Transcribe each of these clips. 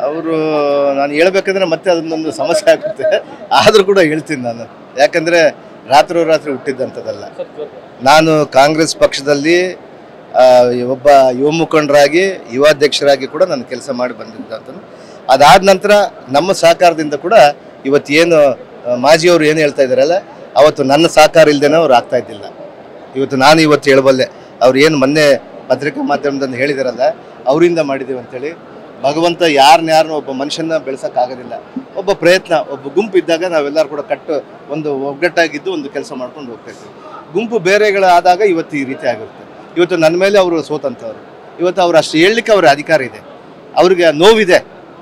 ಅವರು ನಾನು ಹೇಳ್ಬೇಕಂದ್ರೆ ಮತ್ತೆ ಅದನ್ನೊಂದು ಸಮಸ್ಯೆ ಆಗುತ್ತೆ. ಆದರೂ ಕೂಡ ಹೇಳ್ತೀನಿ ನಾನು, ಯಾಕಂದರೆ ರಾತ್ರಿ ಹುಟ್ಟಿದ್ದಂಥದ್ದಲ್ಲ. ನಾನು ಕಾಂಗ್ರೆಸ್ ಪಕ್ಷದಲ್ಲಿ ಒಬ್ಬ ಯುವ ಮುಖಂಡರಾಗಿ ಯುವಾಧ್ಯಕ್ಷರಾಗಿ ಕೂಡ ನಾನು ಕೆಲಸ ಮಾಡಿ ಬಂದಿದ್ದಂತ. ಅದಾದ ನಂತರ ನಮ್ಮ ಸಹಕಾರದಿಂದ ಕೂಡ ಇವತ್ತೇನು ಮಾಜಿಯವರು ಏನು ಹೇಳ್ತಾ ಇದ್ದಾರಲ್ಲ, ಅವತ್ತು ನನ್ನ ಸಹಕಾರ ಇಲ್ಲದೇನೋ ಅವ್ರು ಆಗ್ತಾ ಇದ್ದಿಲ್ಲ. ನಾನು ಇವತ್ತು ಹೇಳಬಲ್ಲೆ, ಅವ್ರು ಏನು ಮೊನ್ನೆ ಪತ್ರಿಕಾ ಮಾಧ್ಯಮದಲ್ಲಿ ಹೇಳಿದಾರಲ್ಲ, ಅವರಿಂದ ಮಾಡಿದ್ದೀವಿ ಅಂತೇಳಿ. ಭಗವಂತ ಯಾರನ್ನೂ ಒಬ್ಬ ಮನುಷ್ಯನ ಬೆಳೆಸೋಕ್ಕಾಗೋದಿಲ್ಲ. ಒಬ್ಬ ಪ್ರಯತ್ನ, ಒಬ್ಬ ಗುಂಪು ಇದ್ದಾಗ ನಾವೆಲ್ಲರೂ ಕೂಡ ಒಂದು ಒಗ್ಗಟ್ಟಾಗಿದ್ದು ಒಂದು ಕೆಲಸ ಮಾಡ್ಕೊಂಡು ಹೋಗ್ತಾ ಇರ್ತೀವಿ. ಗುಂಪು ಬೇರೆಗಳಾದಾಗ ಇವತ್ತು ಈ ರೀತಿ ಆಗಿರುತ್ತೆ. ಇವತ್ತು ನನ್ನ ಮೇಲೆ ಅವರು ಸೋತಂಥವ್ರು. ಇವತ್ತು ಅವ್ರು ಅಷ್ಟು ಹೇಳಲಿಕ್ಕೆ ಅವರ ಅಧಿಕಾರ ಇದೆ, ಅವ್ರಿಗೆ ನೋವಿದೆ.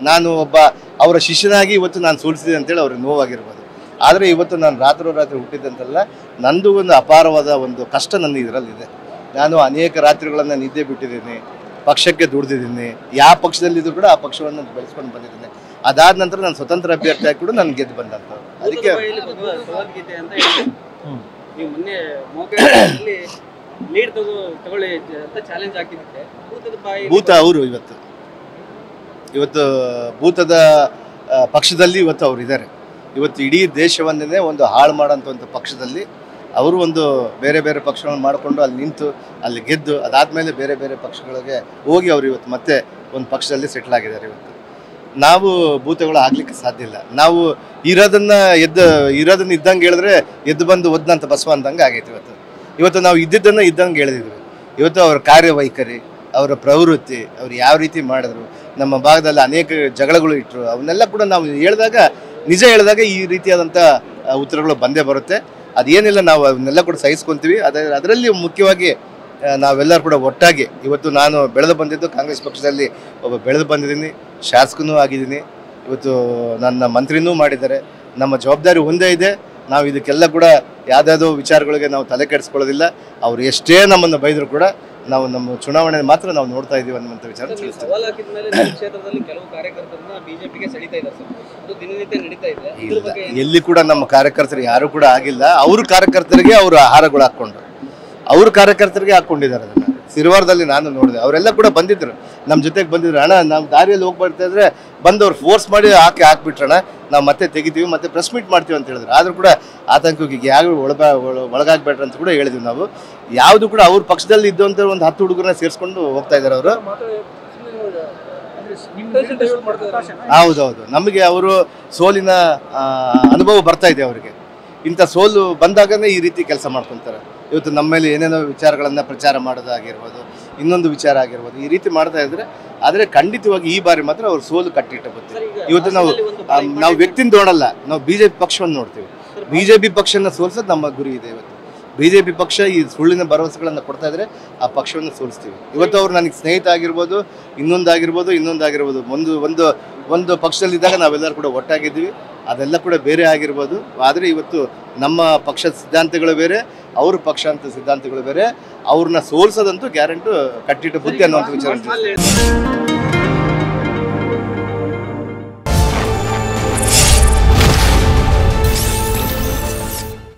ನಾನು ಒಬ್ಬ ಅವರ ಶಿಷ್ಯನಾಗಿ ಇವತ್ತು ನಾನು ಸೋಲಿಸಿದೆ ಅಂತೇಳಿ ಅವ್ರಿಗೆ ನೋವಾಗಿರ್ಬೋದು. ಆದರೆ ಇವತ್ತು ನಾನು ರಾತ್ರಿ ಹುಟ್ಟಿದ್ದಂತೆಲ್ಲ ನಂದು ಒಂದು ಅಪಾರವಾದ ಒಂದು ಕಷ್ಟ ನನ್ನ ಇದರಲ್ಲಿದೆ. ನಾನು ಅನೇಕ ರಾತ್ರಿಗಳನ್ನು ನಿದ್ದೆ ಬಿಟ್ಟಿದ್ದೀನಿ, ಪಕ್ಷಕ್ಕೆ ದುಡ್ದಿದ್ದೀನಿ. ಯಾವ ಪಕ್ಷದಲ್ಲಿದ್ದು ಕೂಡ ಆ ಪಕ್ಷವನ್ನು ಬೆಳೆಸ್ಕೊಂಡು ಬಂದಿದ್ದೀನಿ. ಅದಾದ ನಂತರ ನಾನು ಸ್ವತಂತ್ರ ಅಭ್ಯರ್ಥಿಯಾಗಿ ಕೂಡ ನಾನು ಗೆದ್ದು ಬಂದಂಥ. ಅದಕ್ಕೆ ಭೂತ ಅವರು ಇವತ್ತು ಭೂತದ ಪಕ್ಷದಲ್ಲಿ ಇವತ್ತು ಅವರು ಇದ್ದಾರೆ. ಇವತ್ತು ಇಡೀ ದೇಶವನ್ನೇ ಒಂದು ಹಾಳು ಮಾಡೋಂಥ ಒಂದು ಪಕ್ಷದಲ್ಲಿ ಅವರು ಒಂದು ಬೇರೆ ಪಕ್ಷಗಳನ್ನು ಮಾಡಿಕೊಂಡು ಅಲ್ಲಿ ನಿಂತು ಅಲ್ಲಿ ಗೆದ್ದು ಅದಾದಮೇಲೆ ಬೇರೆ ಪಕ್ಷಗಳಿಗೆ ಹೋಗಿ ಅವರು ಇವತ್ತು ಮತ್ತೆ ಒಂದು ಪಕ್ಷದಲ್ಲಿ ಸೆಟ್ಲ್ ಆಗಿದ್ದಾರೆ. ಇವತ್ತು ನಾವು ಭೂತಗಳು ಆಗಲಿಕ್ಕೆ ಸಾಧ್ಯ ಇಲ್ಲ. ನಾವು ಇರೋದನ್ನು ಇದ್ದಂಗೆ ಹೇಳಿದ್ರೆ ಎದ್ದು ಬಂದು ಒದ್ದಂತ ಬಸವ ಅಂದಂಗೆ ಆಗೈತೆ. ಇವತ್ತು ನಾವು ಇದ್ದಿದ್ದನ್ನು ಇದ್ದಂಗೆ ಹೇಳಿದ್ವಿ. ಇವತ್ತು ಅವರ ಕಾರ್ಯವೈಖರಿ, ಅವರ ಪ್ರವೃತ್ತಿ, ಅವ್ರು ಯಾವ ರೀತಿ ಮಾಡಿದ್ರು, ನಮ್ಮ ಭಾಗದಲ್ಲಿ ಅನೇಕ ಜಗಳಗಳು ಇಟ್ಟರು, ಅವನ್ನೆಲ್ಲ ಕೂಡ ನಾವು ನಿಜ ಹೇಳಿದಾಗ ಈ ರೀತಿಯಾದಂಥ ಉತ್ತರಗಳು ಬಂದೇ ಬರುತ್ತೆ. ಅದೇನಿಲ್ಲ, ನಾವು ಅವನ್ನೆಲ್ಲ ಕೂಡ ಸಹಿಸ್ಕೊತೀವಿ. ಅದರಲ್ಲಿ ಮುಖ್ಯವಾಗಿ ನಾವೆಲ್ಲರೂ ಕೂಡ ಒಟ್ಟಾಗಿ ಇವತ್ತು ನಾನು ಬೆಳೆದು ಬಂದಿದ್ದು ಕಾಂಗ್ರೆಸ್ ಪಕ್ಷದಲ್ಲಿ ಬೆಳೆದು ಬಂದಿದ್ದೀನಿ, ಶಾಸಕನೂ ಆಗಿದ್ದೀನಿ. ಇವತ್ತು ನನ್ನ ಮಂತ್ರಿನೂ ಮಾಡಿದ್ದಾರೆ. ನಮ್ಮ ಜವಾಬ್ದಾರಿ ಒಂದೇ ಇದೆ. ನಾವು ಇದಕ್ಕೆಲ್ಲ ಕೂಡ ಯಾವುದಾದ್ರೂ ವಿಚಾರಗಳಿಗೆ ನಾವು ತಲೆ ಕೆಡಿಸ್ಕೊಳ್ಳೋದಿಲ್ಲ. ಅವ್ರು ಎಷ್ಟೇ ನಮ್ಮನ್ನು ಬೈದರೂ ಕೂಡ ನಾವು ನಮ್ಮ ಚುನಾವಣೆ ಮಾತ್ರ ನಾವು ನೋಡ್ತಾ ಇದ್ದೀವಿ ಅನ್ನುವಂಥ ವಿಚಾರ ತಿಳಿಸ್ತೀವಿ. ಎಲ್ಲಿ ಕೂಡ ನಮ್ಮ ಕಾರ್ಯಕರ್ತರು ಯಾರು ಕೂಡ ಆಗಿಲ್ಲ. ಅವ್ರ ಕಾರ್ಯಕರ್ತರಿಗೆ ಅವರು ಆಹಾರಗಳು ಹಾಕ್ಕೊಂಡ್ರು, ಅವ್ರ ಕಾರ್ಯಕರ್ತರಿಗೆ ಹಾಕ್ಕೊಂಡಿದ್ದಾರೆ. ಅದನ್ನು ಸಿರಿವಾರದಲ್ಲಿ ನಾನು ನೋಡಿದೆ. ಅವರೆಲ್ಲ ಕೂಡ ಬಂದಿದ್ರು, ನಮ್ಮ ಜೊತೆಗೆ ಬಂದಿದ್ರು. ಅಣ್ಣ ನಾವು ದಾರಿಯಲ್ಲಿ ಹೋಗ್ಬರ್ತಾ ಇದ್ರೆ ಬಂದವ್ರು ಫೋರ್ಸ್ ಮಾಡಿ ಹಾಕ್ಬಿಟ್ರಣ್ಣ, ನಾವು ಮತ್ತೆ ತೆಗಿತೀವಿ, ಮತ್ತೆ ಪ್ರೆಸ್ ಮೀಟ್ ಮಾಡ್ತೀವಿ ಅಂತ ಹೇಳಿದ್ರು. ಆದರೂ ಕೂಡ ಆತಂಕಕ್ಕೆ ಯಾವ ಒಳಗಾಗ್ಬೇಡ್ರಿ ಅಂತ ಕೂಡ ಹೇಳಿದ್ವಿ ನಾವು. ಯಾವುದು ಕೂಡ ಅವ್ರ ಪಕ್ಷದಲ್ಲಿ ಇದ್ದಂಥ ಒಂದು 10 ಹುಡುಗರನ್ನ ಸೇರಿಸ್ಕೊಂಡು ಹೋಗ್ತಾ ಇದ್ದಾರೆ ಅವರು. ಹೌದೌದು, ನಮಗೆ ಅವರು ಸೋಲಿನ ಅನುಭವ ಬರ್ತಾ ಇದೆ ಅವರಿಗೆ. ಇಂಥ ಸೋಲು ಬಂದಾಗನೇ ಈ ರೀತಿ ಕೆಲಸ ಮಾಡ್ಕೊತಾರೆ. ಇವತ್ತು ನಮ್ಮ ಮೇಲೆ ಏನೇನೋ ವಿಚಾರಗಳನ್ನು ಪ್ರಚಾರ ಮಾಡೋದಾಗಿರ್ಬೋದು, ಇನ್ನೊಂದು ವಿಚಾರ ಆಗಿರ್ಬೋದು, ಈ ರೀತಿ ಮಾಡ್ತಾ ಇದ್ರೆ. ಆದರೆ ಖಂಡಿತವಾಗಿ ಈ ಬಾರಿ ಮಾತ್ರ ಅವ್ರು ಸೋಲು ಕಟ್ಟಿಟ್ಟ ಬರ್ತೀವಿ. ಇವತ್ತು ನಾವು ವ್ಯಕ್ತಿನ ನೋಡಲ್ಲ, ನಾವು BJP ಪಕ್ಷವನ್ನು ನೋಡ್ತೀವಿ. BJP ಪಕ್ಷನ ಸೋಲಿಸೋದು ನಮ್ಮ ಗುರಿ ಇದೆ. ಇವತ್ತು BJP ಪಕ್ಷ ಈ ಸುಳ್ಳಿನ ಭರವಸೆಗಳನ್ನು ಕೊಡ್ತಾ ಇದ್ರೆ ಆ ಪಕ್ಷವನ್ನು ಸೋಲಿಸ್ತೀವಿ. ಇವತ್ತು ಅವ್ರು ನನಗೆ ಸ್ನೇಹಿತ ಆಗಿರ್ಬೋದು, ಇನ್ನೊಂದಾಗಿರ್ಬೋದು. ಒಂದು ಪಕ್ಷದಲ್ಲಿದ್ದಾಗ ನಾವೆಲ್ಲರೂ ಕೂಡ ಒಟ್ಟಾಗಿದ್ವಿ. ಅದೆಲ್ಲ ಕೂಡ ಬೇರೆ ಆಗಿರ್ಬೋದು. ಆದರೆ ಇವತ್ತು ನಮ್ಮ ಪಕ್ಷದ ಸಿದ್ಧಾಂತಗಳು ಬೇರೆ, ಅವ್ರ ಪಕ್ಷ ಅಂತ ಸಿದ್ಧಾಂತಗಳು ಬೇರೆ. ಅವ್ರನ್ನ ಸೋಲಿಸೋದಂತೂ ಗ್ಯಾರಂಟಿ ಕಟ್ಟಿಟ್ಟು ಬುದ್ಧಿ ಅನ್ನುವಂಥ ವಿಚಾರ.